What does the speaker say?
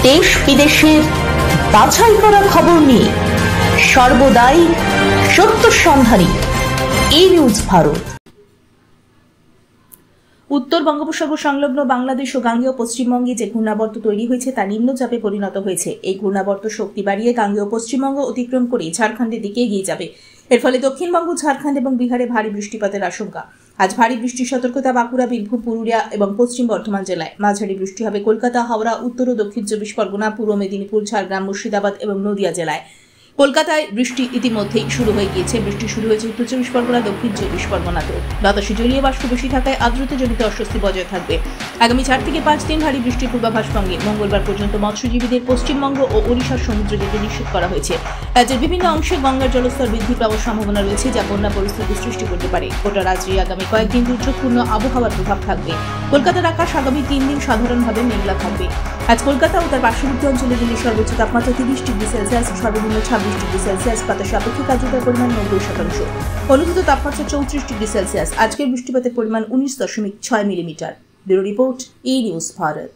দেশ বিদেশের বাছাই করা খবর নিয়ে সর্বদাই সত্য সন্ধানী এই নিউজ ভারত। উত্তর বঙ্গোপসাগর সংলগ্ন বাংলাদেশ ও গাঙ্গেয় পশ্চিমবঙ্গে যে ঘূর্ণাবর্ত তৈরি হয়েছে তা নিম্নচাপে পরিণত হয়েছে। এই ঘূর্ণাবর্ত শক্তি বাড়িয়ে গাঙ্গেয় পশ্চিমবঙ্গ অতিক্রম করে ঝাড়খণ্ডের দিকে এগিয়ে যাবে। এর ফলে দক্ষিণবঙ্গ, ঝাড়খণ্ড এবং বিহারে ভারী বৃষ্টিপাতের আশঙ্কা। আজ ভারী বৃষ্টির সতর্কতা বাঁকুড়া, বীরভূম, পুরুলিয়া এবং পশ্চিম বর্ধমান জেলায়। মাঝারি বৃষ্টি হবে কলকাতা, হাওড়া, উত্তর ও দক্ষিণ চব্বিশ পরগনা, পূর্ব মেদিনীপুর, ঝাড়গ্রাম, মুর্শিদাবাদ এবং নদিয়া জেলায়। কলকাতায় বৃষ্টি ইতিমধ্যেই শুরু হয়ে গিয়েছে। বৃষ্টি শুরু হয়েছে উত্তর চব্বিশ পরগনা, দক্ষিণ চব্বিশ পরগনাতেও। বাতাসে জলীয় বাষ্প বেশি থাকায় আর্দ্রতাজনিত অস্বস্তি বজায় থাকবে। আগামী 4 থেকে 5 দিন ভারী বৃষ্টির পূর্বাভাস সঙ্গে মঙ্গলবার পর্যন্ত মৎস্যজীবীদের পশ্চিমবঙ্গ ও ওড়িশার সমুদ্রে যেতে নিষেধ করা হয়েছে। রাজ্যের বিভিন্ন অংশে গঙ্গার জলস্তর বৃদ্ধি পাওয়ার সম্ভাবনা রয়েছে, যা বন্যা পরিস্থিতির সৃষ্টি করতে পারে। গোটা রাজ্যে আগামী কয়েকদিন দুর্যোগপূর্ণ আবহাওয়ার প্রভাব থাকবে। কলকাতার আকাশ আগামী 3 দিন সাধারণভাবে মেঘলা থাকবে। আজ কলকাতা ও তার পার্শ্ববর্তী অঞ্চলে দিনের সর্বোচ্চ তাপমাত্রা 30 ডিগ্রি সেলসিয়াস, সর্বনিম্ন 26 ডিগ্রি সেলসিয়াস। বাতাসে আপেক্ষিক আর্দ্রতার পরিমাণ 90%। অনুভূত তাপমাত্রা 34 ডিগ্রি সেলসিয়াস। আজকের বৃষ্টিপাতের পরিমাণ 19.6 মিলিমিটার। ব্যুরো রিপোর্ট, ই নিউজ ভারত।